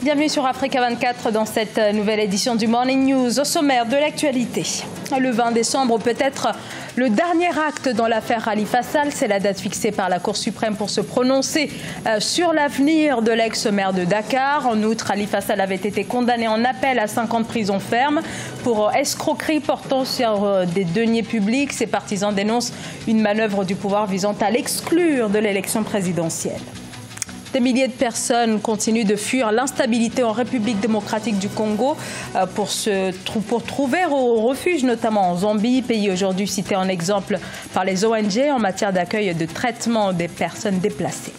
Bienvenue sur Africa 24 dans cette nouvelle édition du Morning News. Au sommaire de l'actualité, le 20 décembre peut être le dernier acte dans l'affaire Khalifa Sall. C'est la date fixée par la Cour suprême pour se prononcer sur l'avenir de l'ex-maire de Dakar. En outre, Khalifa Sall avait été condamné en appel à 5 ans de prison ferme pour escroquerie portant sur des deniers publics. Ses partisans dénoncent une manœuvre du pouvoir visant à l'exclure de l'élection présidentielle. Des milliers de personnes continuent de fuir l'instabilité en République démocratique du Congo pour trouver refuge, notamment en Zambie, pays aujourd'hui cité en exemple par les ONG en matière d'accueil et de traitement des personnes déplacées.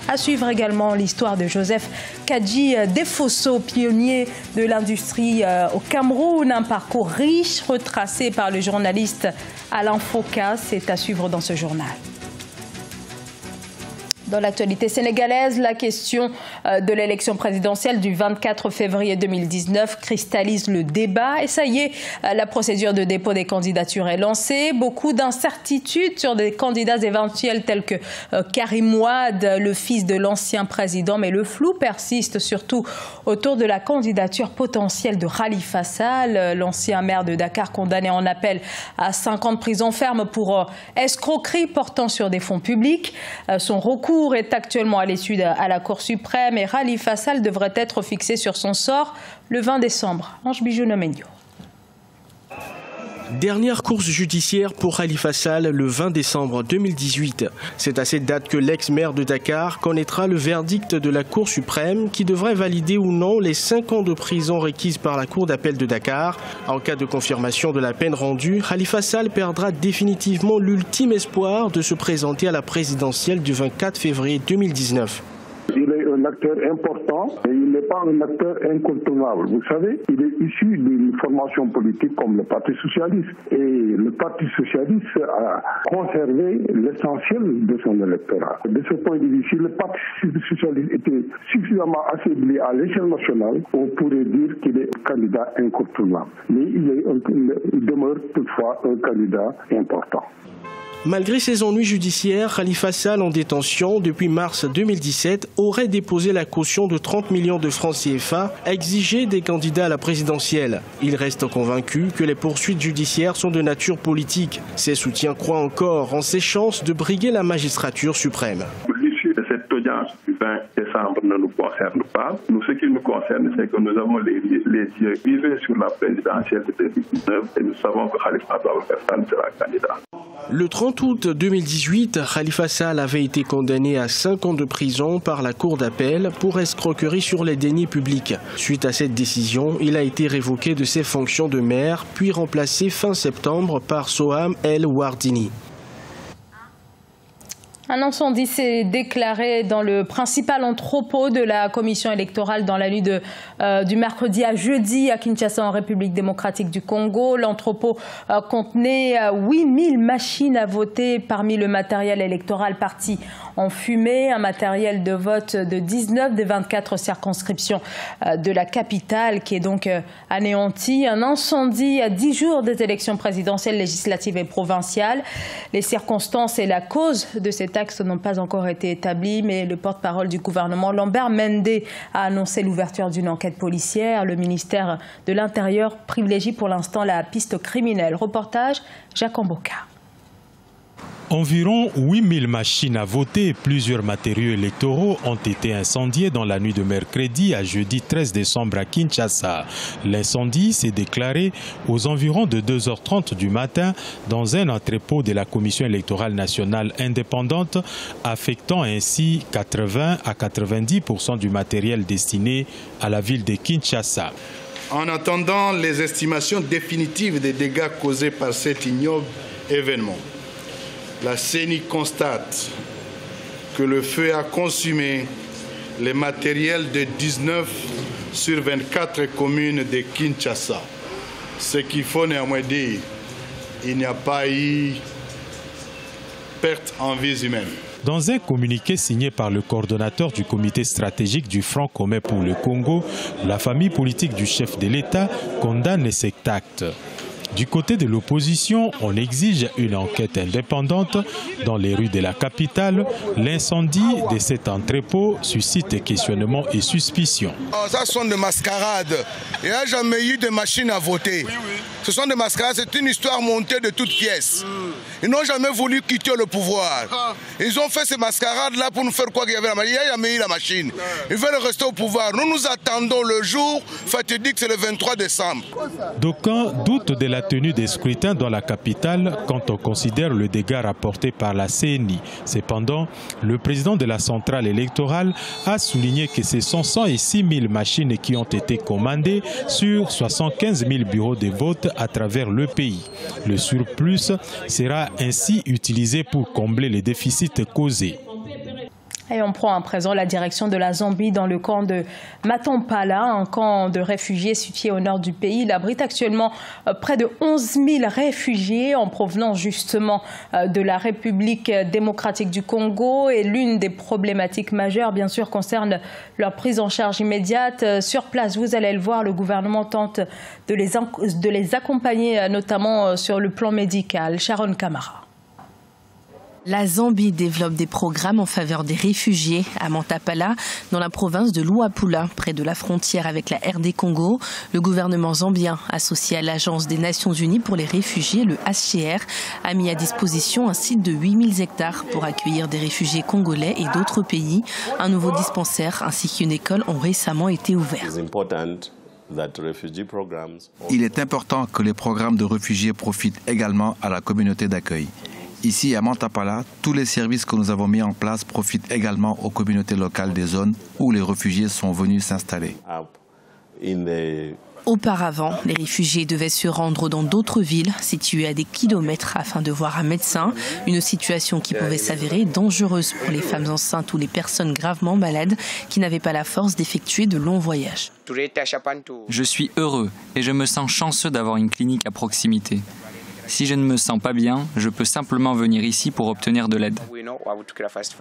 À suivre également l'histoire de Joseph Kadji Defosso, pionnier de l'industrie au Cameroun, un parcours riche retracé par le journaliste Alain Foka. C'est à suivre dans ce journal. Dans l'actualité sénégalaise, la question de l'élection présidentielle du 24 février 2019 cristallise le débat. Et ça y est, la procédure de dépôt des candidatures est lancée. Beaucoup d'incertitudes sur des candidats éventuels tels que Karim Wade, le fils de l'ancien président. Mais le flou persiste surtout autour de la candidature potentielle de Khalifa Sall, l'ancien maire de Dakar condamné en appel à 5 ans de prison ferme pour escroquerie portant sur des fonds publics. Son recours est actuellement à l'étude à la Cour suprême et Khalifa Sall devrait être fixé sur son sort le 20 décembre. Ange Bijou-Nomenyo. Dernière course judiciaire pour Khalifa Sall le 20 décembre 2018. C'est à cette date que l'ex-maire de Dakar connaîtra le verdict de la Cour suprême qui devrait valider ou non les 5 ans de prison requises par la Cour d'appel de Dakar. En cas de confirmation de la peine rendue, Khalifa Sall perdra définitivement l'ultime espoir de se présenter à la présidentielle du 24 février 2019. Il est un acteur important et il n'est pas un acteur incontournable. Vous savez, il est issu d'une formation politique comme le Parti socialiste. Et le Parti socialiste a conservé l'essentiel de son électorat. De ce point de vue, si le Parti socialiste était suffisamment affaibli à l'échelle nationale, on pourrait dire qu'il est un candidat incontournable. Mais il demeure toutefois un candidat important. Malgré ses ennuis judiciaires, Khalifa Sall, en détention depuis mars 2017, aurait déposé la caution de 30 millions de francs CFA exigée des candidats à la présidentielle. Il reste convaincu que les poursuites judiciaires sont de nature politique. Ses soutiens croient encore en ses chances de briguer la magistrature suprême. L'issue de cette audience du 20 décembre ne nous concerne pas. Nous, ce qui nous concerne, c'est que nous avons les yeux rivés sur la présidentielle de 2019 et nous savons que Khalifa Sall sera candidat. Le 30 août 2018, Khalifa Sall avait été condamné à 5 ans de prison par la Cour d'appel pour escroquerie sur les deniers publics. Suite à cette décision, il a été révoqué de ses fonctions de maire, puis remplacé fin septembre par Soham El Wardini. Un incendie s'est déclaré dans le principal entrepôt de la commission électorale dans la nuit du mercredi à jeudi à Kinshasa en République démocratique du Congo. L'entrepôt contenait 8000 machines à voter parmi le matériel électoral parti en fumée, un matériel de vote de 19 des 24 circonscriptions de la capitale qui est donc anéanti. Un incendie à 10 jours des élections présidentielles, législatives et provinciales. Les circonstances et la cause de cet acte n'ont pas encore été établies, mais le porte-parole du gouvernement, Lambert Mende, a annoncé l'ouverture d'une enquête policière. Le ministère de l'Intérieur privilégie pour l'instant la piste criminelle. Reportage, Jacques Amboka. Environ 8000 machines à voter et plusieurs matériaux électoraux ont été incendiés dans la nuit de mercredi à jeudi 13 décembre à Kinshasa. L'incendie s'est déclaré aux environs de 2h30 du matin dans un entrepôt de la Commission électorale nationale indépendante, affectant ainsi 80 à 90% du matériel destiné à la ville de Kinshasa. En attendant les estimations définitives des dégâts causés par cet ignoble événement, la CENI constate que le feu a consumé les matériels de 19 sur 24 communes de Kinshasa. Ce qu'il faut néanmoins dire, il n'y a pas eu perte en vies humaines. Dans un communiqué signé par le coordonnateur du comité stratégique du Front commun pour le Congo, la famille politique du chef de l'État condamne cet acte. Du côté de l'opposition, on exige une enquête indépendante. Dans les rues de la capitale, l'incendie de cet entrepôt suscite questionnements et suspicions. Ça sont des mascarades. Il n'y a jamais eu de machine à voter. Ce sont des mascarades, c'est une histoire montée de toutes pièces. Ils n'ont jamais voulu quitter le pouvoir. Ils ont fait ces mascarades-là pour nous faire quoi qu'il y avait la machine. Il n'y a jamais eu la machine. Ils veulent rester au pouvoir. Nous attendons le jour fatidique, c'est le 23 décembre. D'aucuns doutent de la tenue des scrutins dans la capitale quand on considère le dégât rapporté par la CENI. Cependant, le président de la centrale électorale a souligné que ce sont 106 000 machines qui ont été commandées sur 75 000 bureaux de vote à travers le pays. Le surplus sera ainsi utilisé pour combler les déficits causés. Et on prend à présent la direction de la Zambie dans le camp de Matampala, un camp de réfugiés situé au nord du pays. Il abrite actuellement près de 11 000 réfugiés en provenance justement de la République démocratique du Congo. Et l'une des problématiques majeures, bien sûr, concerne leur prise en charge immédiate. Sur place, vous allez le voir, le gouvernement tente de les accompagner, notamment sur le plan médical. Sharon Kamara. La Zambie développe des programmes en faveur des réfugiés à Matampala, dans la province de Luapula, près de la frontière avec la RD Congo. Le gouvernement zambien, associé à l'Agence des Nations Unies pour les réfugiés, le HCR, a mis à disposition un site de 8000 hectares pour accueillir des réfugiés congolais et d'autres pays. Un nouveau dispensaire ainsi qu'une école ont récemment été ouverts. Il est important que les programmes de réfugiés profitent également à la communauté d'accueil. Ici, à Matampala, tous les services que nous avons mis en place profitent également aux communautés locales des zones où les réfugiés sont venus s'installer. Auparavant, les réfugiés devaient se rendre dans d'autres villes situées à des kilomètres afin de voir un médecin, une situation qui pouvait s'avérer dangereuse pour les femmes enceintes ou les personnes gravement malades qui n'avaient pas la force d'effectuer de longs voyages. Je suis heureux et je me sens chanceux d'avoir une clinique à proximité. Si je ne me sens pas bien, je peux simplement venir ici pour obtenir de l'aide.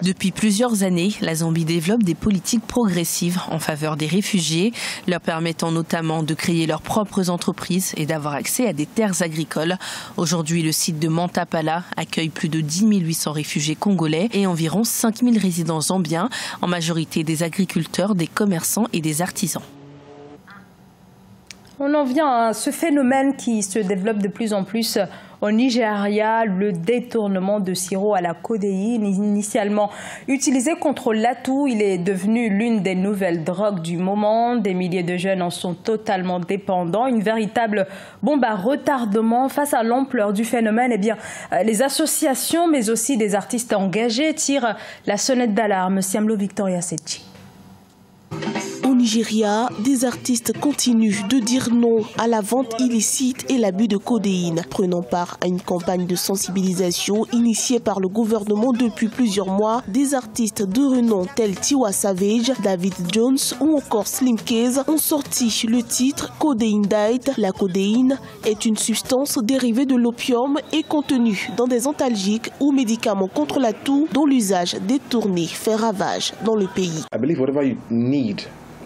Depuis plusieurs années, la Zambie développe des politiques progressives en faveur des réfugiés, leur permettant notamment de créer leurs propres entreprises et d'avoir accès à des terres agricoles. Aujourd'hui, le site de Matampala accueille plus de 10 800 réfugiés congolais et environ 5 000 résidents zambiens, en majorité des agriculteurs, des commerçants et des artisans. On en vient à ce phénomène qui se développe de plus en plus au Nigeria, le détournement de sirop à la codéine. Initialement utilisé contre l'atout, il est devenu l'une des nouvelles drogues du moment. Des milliers de jeunes en sont totalement dépendants. Une véritable bombe à retardement. Face à l'ampleur du phénomène, eh bien, les associations, mais aussi des artistes engagés tirent la sonnette d'alarme. Siamlo Victoria Sechi. Au Nigeria, des artistes continuent de dire non à la vente illicite et l'abus de codéine, prenant part à une campagne de sensibilisation initiée par le gouvernement depuis plusieurs mois. Des artistes de renom tels Tiwa Savage, David Jones ou encore Slim Case ont sorti le titre Codeine Diet. La codéine est une substance dérivée de l'opium et contenue dans des antalgiques ou médicaments contre la toux dont l'usage détourné fait ravage dans le pays.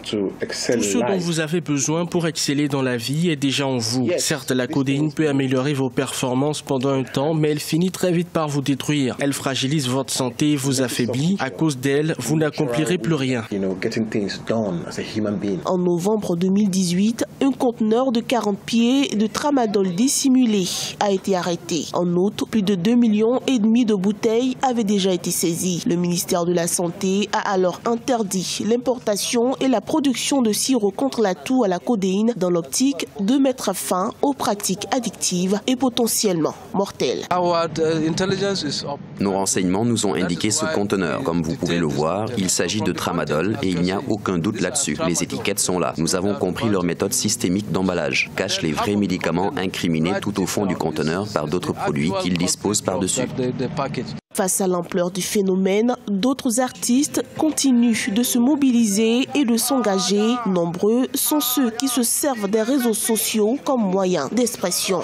Tout ce dont vous avez besoin pour exceller dans la vie est déjà en vous. Certes, la codéine peut améliorer vos performances pendant un temps, mais elle finit très vite par vous détruire. Elle fragilise votre santé et vous affaiblit. À cause d'elle, vous n'accomplirez plus rien. En novembre 2018, un conteneur de 40 pieds de tramadol dissimulé a été arrêté. En outre, plus de 2,5 millions de bouteilles avaient déjà été saisies. Le ministère de la Santé a alors interdit l'importation et la production de sirop contre la toux à la codéine dans l'optique de mettre fin aux pratiques addictives et potentiellement mortelles. Nos renseignements nous ont indiqué ce conteneur. Comme vous pouvez le voir, il s'agit de tramadol et il n'y a aucun doute là-dessus. Les étiquettes sont là. Nous avons compris leur méthode systémique d'emballage. Cache les vrais médicaments incriminés tout au fond du conteneur par d'autres produits qu'ils disposent par-dessus. Face à l'ampleur du phénomène, d'autres artistes continuent de se mobiliser et de s'engager. Nombreux sont ceux qui se servent des réseaux sociaux comme moyen d'expression.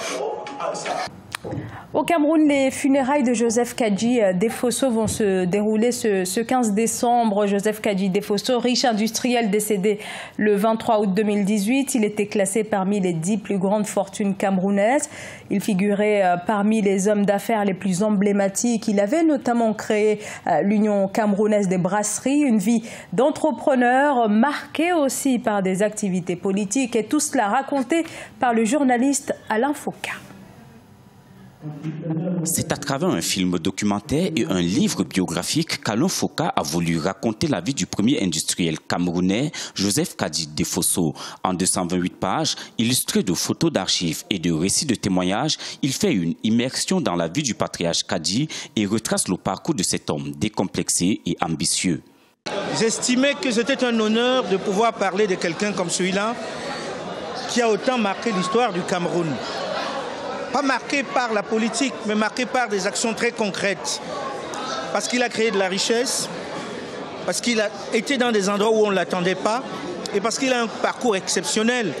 Au Cameroun, les funérailles de Joseph Kadji Defosso vont se dérouler ce 15 décembre. Joseph Kadji Defosso, riche industriel décédé le 23 août 2018. Il était classé parmi les 10 plus grandes fortunes camerounaises. Il figurait parmi les hommes d'affaires les plus emblématiques. Il avait notamment créé l'Union camerounaise des brasseries, une vie d'entrepreneur marquée aussi par des activités politiques. Et tout cela raconté par le journaliste Alain Foka. C'est à travers un film documentaire et un livre biographique qu'Alain Foka a voulu raconter la vie du premier industriel camerounais, Joseph Kadji Defosso. En 228 pages, illustrées de photos d'archives et de récits de témoignages, il fait une immersion dans la vie du patriarche Kadji et retrace le parcours de cet homme décomplexé et ambitieux. J'estimais que c'était un honneur de pouvoir parler de quelqu'un comme celui-là qui a autant marqué l'histoire du Cameroun. Pas marqué par la politique, mais marqué par des actions très concrètes. Parce qu'il a créé de la richesse, parce qu'il a été dans des endroits où on ne l'attendait pas, et parce qu'il a un parcours exceptionnel.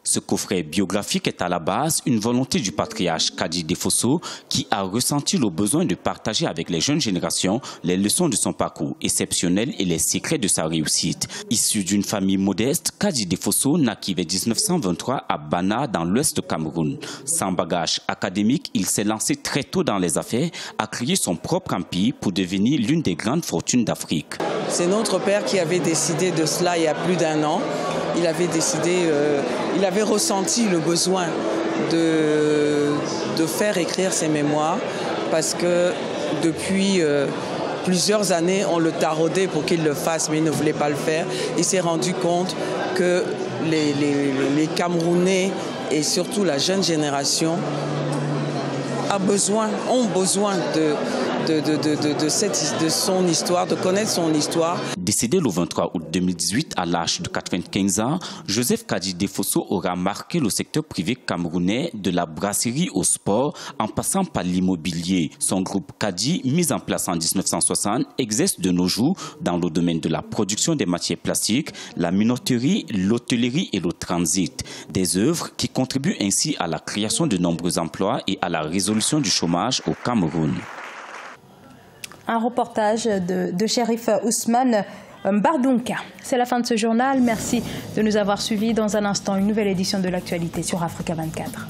Ce coffret biographique est à la base une volonté du patriarche Kadji Defosso qui a ressenti le besoin de partager avec les jeunes générations les leçons de son parcours exceptionnel et les secrets de sa réussite. Issu d'une famille modeste, Kadji Defosso naquit vers 1923 à Bana dans l'ouest de Cameroun. Sans bagage académique, il s'est lancé très tôt dans les affaires, a créé son propre empire pour devenir l'une des grandes fortunes d'Afrique. C'est notre père qui avait décidé de cela il y a plus d'1 an. Il avait décidé, il avait ressenti le besoin de faire écrire ses mémoires parce que depuis plusieurs années, on le taraudait pour qu'il le fasse, mais il ne voulait pas le faire. Il s'est rendu compte que les Camerounais et surtout la jeune génération ont besoin de son histoire, de connaître son histoire. Décédé le 23 août 2018 à l'âge de 95 ans, Joseph Kadji Defosso aura marqué le secteur privé camerounais de la brasserie au sport en passant par l'immobilier. Son groupe Kadji, mis en place en 1960, exerce de nos jours dans le domaine de la production des matières plastiques, la minoterie, l'hôtellerie et le transit. Des œuvres qui contribuent ainsi à la création de nombreux emplois et à la résolution du chômage au Cameroun. Un reportage de Shérif Ousmane Bardunka. C'est la fin de ce journal. Merci de nous avoir suivis. Dans un instant, une nouvelle édition de l'actualité sur Africa 24.